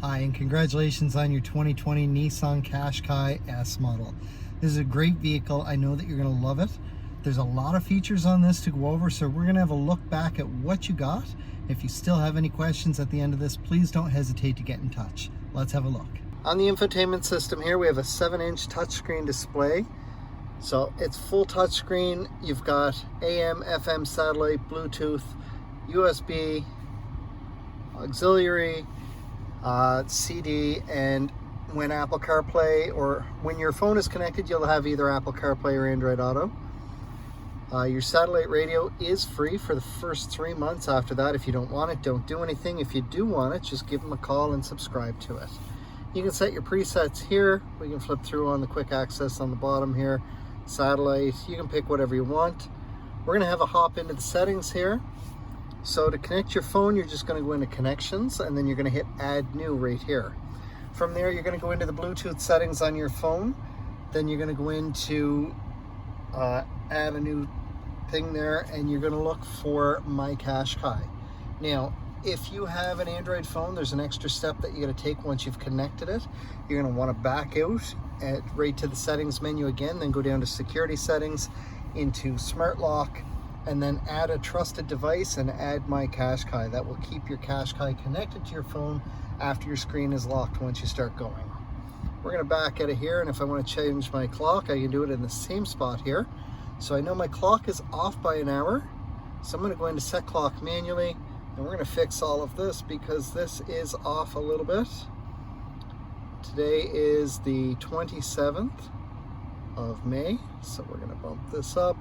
Hi, and congratulations on your 2020 Nissan Qashqai S model. This is a great vehicle. I know that you're going to love it. There's a lot of features on this to go over, so we're going to have a look back at what you got. If you still have any questions at the end of this, please don't hesitate to get in touch. Let's have a look. On the infotainment system here, we have a 7-inch touchscreen display. So it's full touchscreen. You've got AM, FM, satellite, Bluetooth, USB, auxiliary, CD, and when Apple CarPlay, or when your phone is connected, you'll have either Apple CarPlay or Android Auto. Your satellite radio is free for the first 3 months. After that, if you don't want it, don't do anything. If you do want it, just give them a call and subscribe to it. You can set your presets here. We can flip through on the quick access on the bottom here. Satellite, you can pick whatever you want. We're going to have a hop into the settings here. So to connect your phone, you're just going to go into connections, and then you're going to hit add new right here. From there, you're going to go into the Bluetooth settings on your phone. Then you're going to go into add a new thing there, and you're going to look for My Qashqai. Now, if you have an Android phone, there's an extra step that you're going to take once you've connected it. You're going to want to back out right to the settings menu again, then go down to security settings, into smart lock, and then add a trusted device and add My Qashqai. That will keep your Qashqai connected to your phone after your screen is locked once you start going. We're going to back out of here, and if I want to change my clock, I can do it in the same spot here. So I know my clock is off by an hour, so I'm going to go into set clock manually, and we're going to fix all of this because this is off a little bit. Today is the 27th of May, so we're going to bump this up.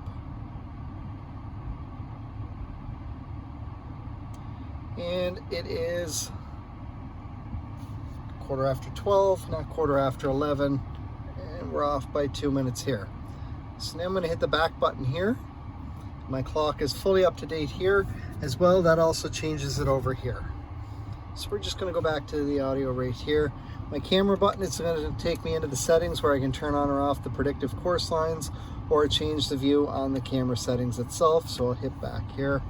And it is 12:15, not 11:15, and we're off by 2 minutes here. So now I'm going to hit the back button here. My clock is fully up to date here as well. That also changes it over here. So we're just going to go back to the audio right here. My camera button is going to take me into the settings where I can turn on or off the predictive course lines or change the view on the camera settings itself. So I'll hit back here.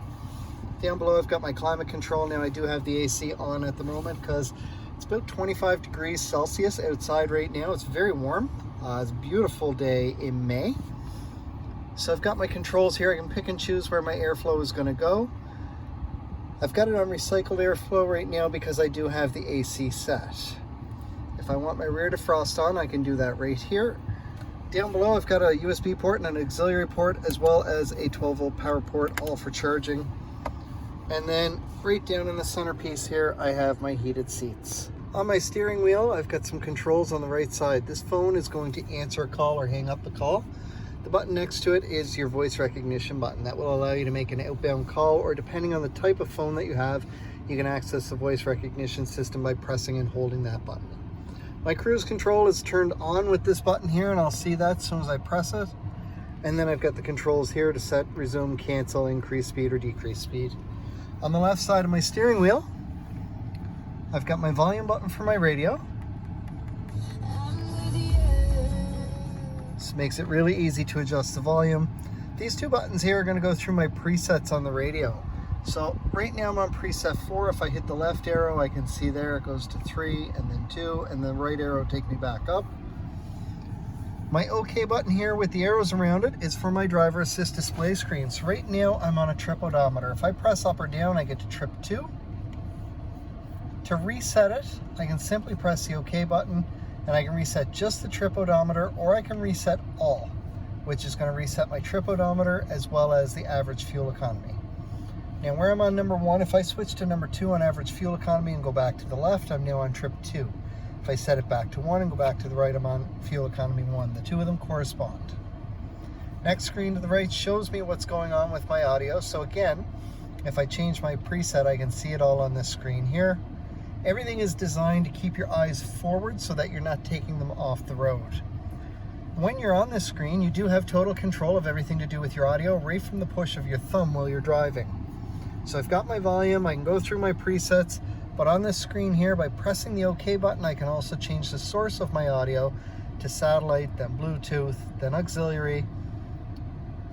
Down below, I've got my climate control. Now I do have the AC on at the moment because it's about 25 degrees Celsius outside right now. It's very warm. It's a beautiful day in May. So I've got my controls here. I can pick and choose where my airflow is going to go. I've got it on recycled airflow right now because I do have the AC set. If I want my rear defrost on, I can do that right here. Down below, I've got a USB port and an auxiliary port, as well as a 12-volt power port, all for charging. And then right down in the centerpiece here, I have my heated seats. On my steering wheel, I've got some controls on the right side. This phone is going to answer a call or hang up the call. The button next to it is your voice recognition button. That will allow you to make an outbound call, or depending on the type of phone that you have, you can access the voice recognition system by pressing and holding that button. My cruise control is turned on with this button here, and I'll see that as soon as I press it. And then I've got the controls here to set, resume, cancel, increase speed or decrease speed. On the left side of my steering wheel, I've got my volume button for my radio. This makes it really easy to adjust the volume. These two buttons here are going to go through my presets on the radio. So right now I'm on preset 4. If I hit the left arrow, I can see there it goes to 3 and then 2, and the right arrow take me back up. My OK button here with the arrows around it is for my driver assist display screen. So right now I'm on a trip odometer. If I press up or down, I get to trip 2. To reset it, I can simply press the OK button, and I can reset just the trip odometer, or I can reset all, which is going to reset my trip odometer as well as the average fuel economy. Now where I'm on number 1, if I switch to number 2 on average fuel economy and go back to the left, I'm now on trip 2. If I set it back to 1 and go back to the right, I'm on fuel economy 1. The two of them correspond. Next screen to the right shows me what's going on with my audio. So again, if I change my preset, I can see it all on this screen here. Everything is designed to keep your eyes forward so that you're not taking them off the road. When you're on this screen, you do have total control of everything to do with your audio right from the push of your thumb while you're driving. So I've got my volume, I can go through my presets, but on this screen here, by pressing the OK button, I can also change the source of my audio to satellite, then Bluetooth, then auxiliary,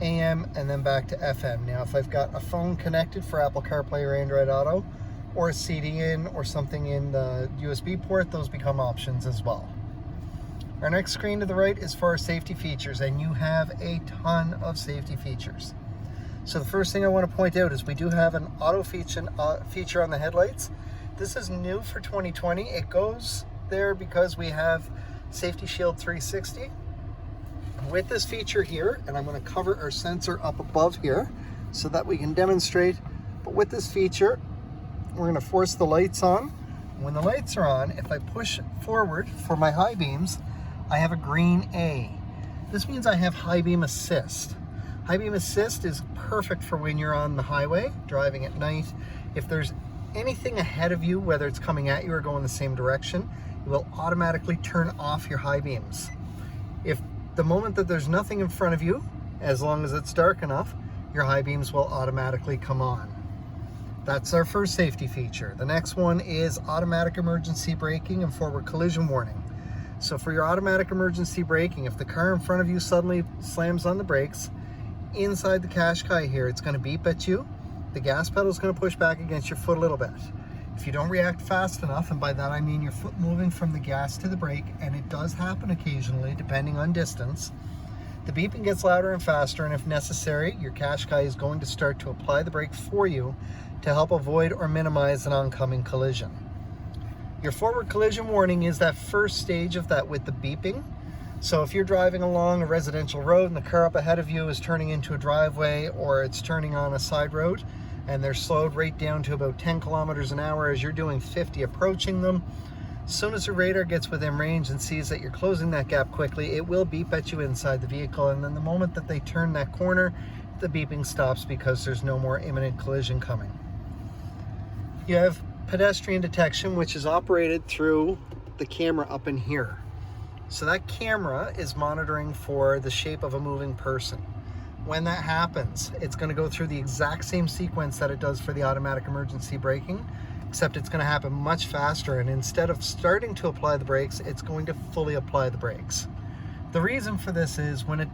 AM, and then back to FM. Now, if I've got a phone connected for Apple CarPlay or Android Auto, or a CD in or something in the USB port, those become options as well. Our next screen to the right is for our safety features, and you have a ton of safety features. So the first thing I want to point out is we do have an auto feature on the headlights. This is new for 2020. It goes there because we have Safety Shield 360. With this feature here, and I'm going to cover our sensor up above here so that we can demonstrate, but with this feature, we're going to force the lights on. When the lights are on, if I push forward for my high beams, I have a green A. This means I have high beam assist. High beam assist is perfect for when you're on the highway, driving at night. If there's anything ahead of you, whether it's coming at you or going the same direction, it will automatically turn off your high beams. If the moment that there's nothing in front of you, as long as it's dark enough, your high beams will automatically come on. That's our first safety feature. The next one is automatic emergency braking and forward collision warning. So for your automatic emergency braking, if the car in front of you suddenly slams on the brakes, inside the Qashqai here, it's going to beep at you. The gas pedal is going to push back against your foot a little bit. If you don't react fast enough, and by that I mean your foot moving from the gas to the brake, and it does happen occasionally depending on distance, the beeping gets louder and faster, and if necessary, your Qashqai is going to start to apply the brake for you to help avoid or minimize an oncoming collision. Your forward collision warning is that first stage of that with the beeping. So if you're driving along a residential road and the car up ahead of you is turning into a driveway, or it's turning on a side road and they're slowed right down to about 10 kilometers an hour as you're doing 50 approaching them, as soon as the radar gets within range and sees that you're closing that gap quickly, it will beep at you inside the vehicle, and then the moment that they turn that corner, the beeping stops because there's no more imminent collision coming. You have pedestrian detection, which is operated through the camera up in here. So that camera is monitoring for the shape of a moving person. When that happens, it's going to go through the exact same sequence that it does for the automatic emergency braking, except it's going to happen much faster, and instead of starting to apply the brakes, it's going to fully apply the brakes. The reason for this is when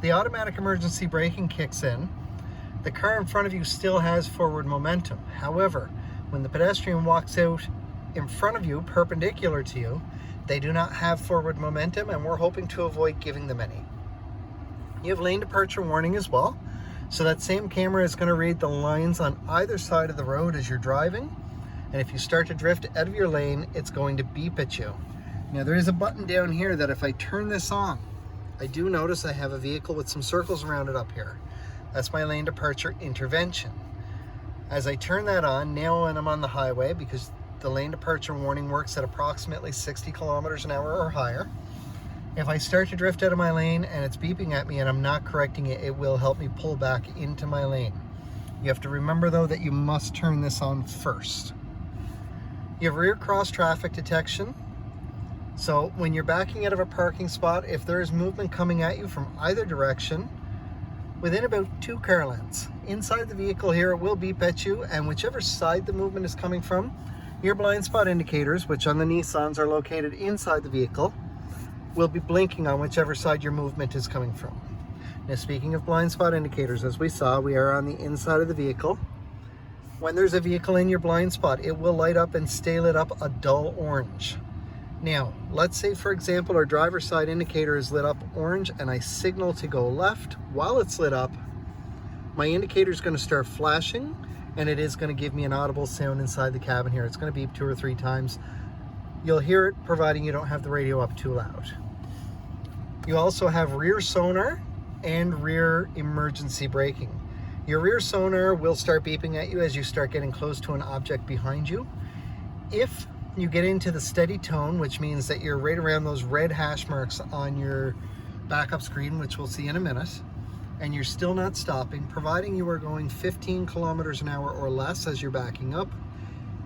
the automatic emergency braking kicks in, the car in front of you still has forward momentum. However, when the pedestrian walks out in front of you, perpendicular to you, they do not have forward momentum, and we're hoping to avoid giving them any. You have lane departure warning as well. So that same camera is going to read the lines on either side of the road as you're driving. And if you start to drift out of your lane, it's going to beep at you. Now there is a button down here that if I turn this on, I do notice I have a vehicle with some circles around it up here. That's my lane departure intervention. As I turn that on, now when I'm on the highway, because the lane departure warning works at approximately 60 kilometers an hour or higher. If I start to drift out of my lane and it's beeping at me and I'm not correcting it, it will help me pull back into my lane. You have to remember though that you must turn this on first. You have rear cross traffic detection. So when you're backing out of a parking spot, if there is movement coming at you from either direction, within about 2 car lengths, inside the vehicle here, it will beep at you, and whichever side the movement is coming from, your blind spot indicators, which on the Nissans are located inside the vehicle, will be blinking on whichever side your movement is coming from. Now, speaking of blind spot indicators, as we saw, we are on the inside of the vehicle. When there's a vehicle in your blind spot, it will light up and stay lit up a dull orange. Now, let's say, for example, our driver's side indicator is lit up orange and I signal to go left. While it's lit up, my indicator is going to start flashing, and it is going to give me an audible sound inside the cabin here. It's going to beep 2 or 3 times. You'll hear it, providing you don't have the radio up too loud. You also have rear sonar and rear emergency braking. Your rear sonar will start beeping at you as you start getting close to an object behind you. If you get into the steady tone, which means that you're right around those red hash marks on your backup screen, which we'll see in a minute, and you're still not stopping, providing you are going 15 kilometers an hour or less as you're backing up,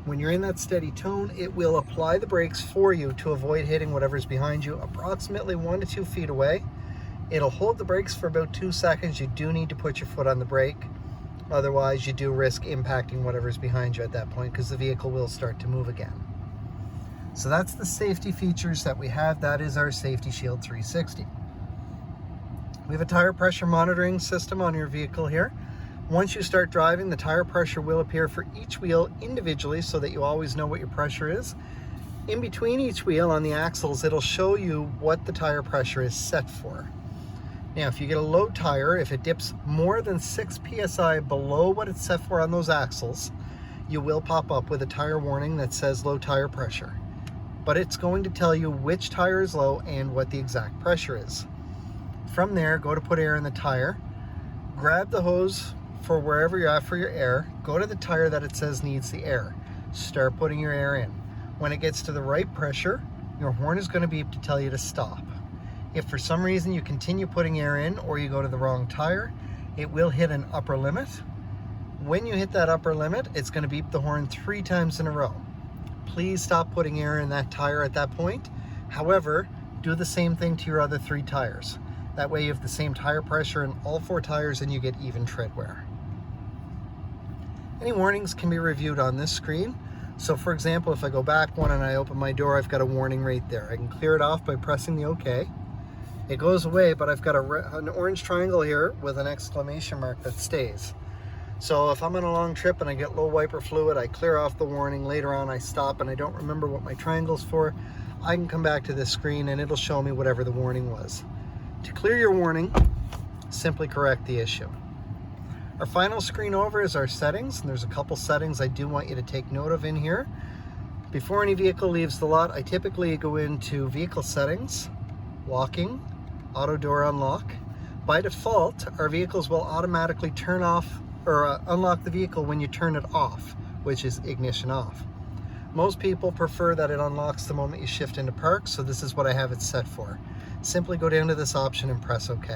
when you're in that steady tone, it will apply the brakes for you to avoid hitting whatever's behind you approximately 1 to 2 feet away. It'll hold the brakes for about 2 seconds. You do need to put your foot on the brake. Otherwise, you do risk impacting whatever's behind you at that point, because the vehicle will start to move again. So that's the safety features that we have. That is our Safety Shield 360. We have a tire pressure monitoring system on your vehicle here. Once you start driving, the tire pressure will appear for each wheel individually so that you always know what your pressure is. In between each wheel on the axles, it'll show you what the tire pressure is set for. Now, if you get a low tire, if it dips more than 6 psi below what it's set for on those axles, you will pop up with a tire warning that says low tire pressure. But it's going to tell you which tire is low and what the exact pressure is. From there, go to put air in the tire, grab the hose for wherever you're at for your air, go to the tire that it says needs the air, start putting your air in. When it gets to the right pressure, your horn is going to beep to tell you to stop. If for some reason you continue putting air in or you go to the wrong tire, it will hit an upper limit. When you hit that upper limit, it's going to beep the horn 3 times in a row. Please stop putting air in that tire at that point. However, do the same thing to your other 3 tires. That way you have the same tire pressure in all 4 tires and you get even tread wear. Any warnings can be reviewed on this screen. So for example, if I go back one and I open my door, I've got a warning right there. I can clear it off by pressing the OK. It goes away, but I've got an orange triangle here with an exclamation mark that stays. So if I'm on a long trip and I get low wiper fluid, I clear off the warning, later on I stop and I don't remember what my triangle's for, I can come back to this screen and it'll show me whatever the warning was. To clear your warning, simply correct the issue. Our final screen over is our settings, and there's a couple settings I do want you to take note of in here. Before any vehicle leaves the lot, I typically go into vehicle settings, locking, auto door unlock. By default, our vehicles will automatically turn off or unlock the vehicle when you turn it off, which is ignition off. Most people prefer that it unlocks the moment you shift into park, so this is what I have it set for. Simply go down to this option and press OK.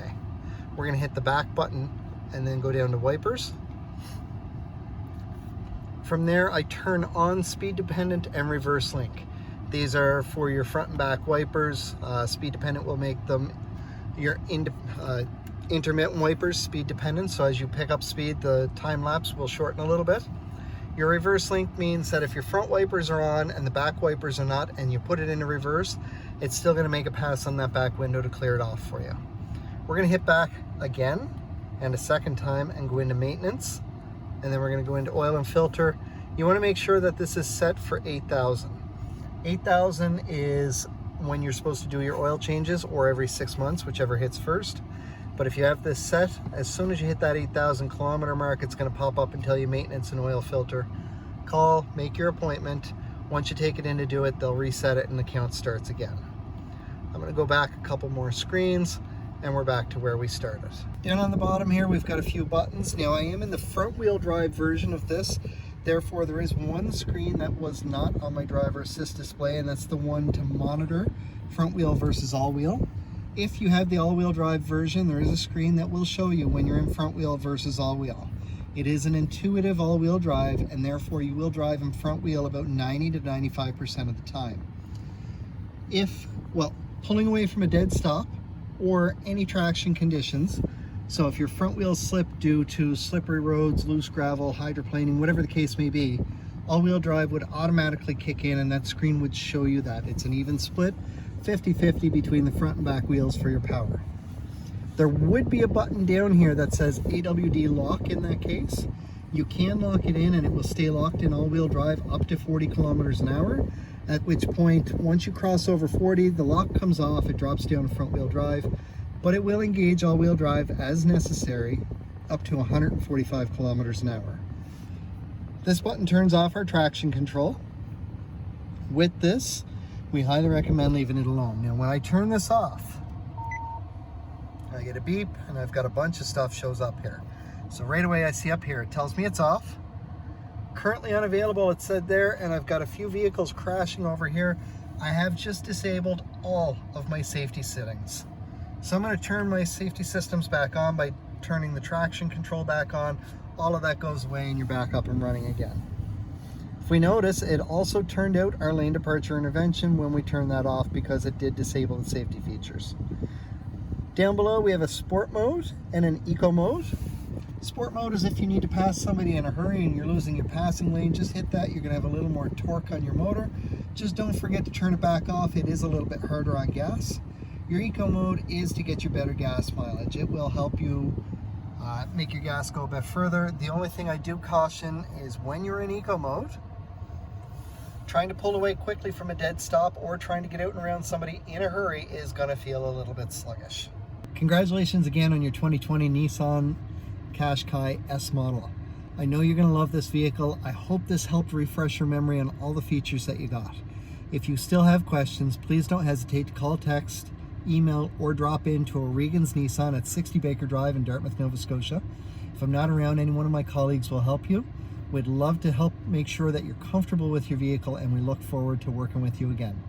We're going to hit the back button and then go down to wipers. From there, I turn on speed dependent and reverse link. These are for your front and back wipers. Speed dependent will make them your intermittent wipers speed dependent, so as you pick up speed, the time lapse will shorten a little bit. Your reverse link means that if your front wipers are on and the back wipers are not, and you put it into reverse, it's still going to make a pass on that back window to clear it off for you. We're going to hit back again and a second time and go into maintenance, and then we're going to go into oil and filter. You want to make sure that this is set for 8,000. 8,000 is when you're supposed to do your oil changes, or every 6 months, whichever hits first. But if you have this set, as soon as you hit that 8,000 kilometer mark, it's going to pop up and tell you maintenance and oil filter. Call, make your appointment. Once you take it in to do it, they'll reset it and the count starts again. I'm going to go back a couple more screens and we're back to where we started. Down on the bottom here, we've got a few buttons. Now I am in the front wheel drive version of this. Therefore, there is one screen that was not on my driver assist display, and that's the one to monitor front wheel versus all wheel. If you have the all-wheel drive version, there is a screen that will show you when you're in front wheel versus all wheel. It is an intuitive all-wheel drive, and therefore you will drive in front wheel about 90 to 95% of the time. Pulling away from a dead stop or any traction conditions, so if your front wheels slip due to slippery roads, loose gravel, hydroplaning, whatever the case may be, all-wheel drive would automatically kick in and that screen would show you that. It's an even split, 50-50 between the front and back wheels for your power. There would be a button down here that says AWD lock in that case. You can lock it in and it will stay locked in all-wheel drive up to 40 kilometers an hour, at which point, once you cross over 40, the lock comes off, it drops down to front-wheel drive, but it will engage all-wheel drive as necessary up to 145 kilometers an hour. This button turns off our traction control. With this, we highly recommend leaving it alone. Now, when I turn this off, I get a beep and I've got a bunch of stuff shows up here. So right away I see up here, it tells me it's off. Currently unavailable, it said there, and I've got a few vehicles crashing over here. I have just disabled all of my safety settings. So I'm going to turn my safety systems back on by turning the traction control back on. All of that goes away and you're back up and running again. If we notice, it also turned out our lane departure intervention when we turned that off because it did disable the safety features. Down below we have a sport mode and an eco mode. Sport mode is if you need to pass somebody in a hurry and you're losing your passing lane, just hit that. You're going to have a little more torque on your motor. Just don't forget to turn it back off. It is a little bit harder on gas. Your eco mode is to get you better gas mileage. It will help you make your gas go a bit further. The only thing I do caution is when you're in eco mode, trying to pull away quickly from a dead stop or trying to get out and around somebody in a hurry is going to feel a little bit sluggish. Congratulations again on your 2020 Nissan Qashqai S model. I know you're going to love this vehicle. I hope this helped refresh your memory on all the features that you got. If you still have questions, please don't hesitate to call, text, email, or drop into O'Regan's Nissan at 60 Baker Drive in Dartmouth, Nova Scotia. If I'm not around, any one of my colleagues will help you. We'd love to help make sure that you're comfortable with your vehicle, and we look forward to working with you again.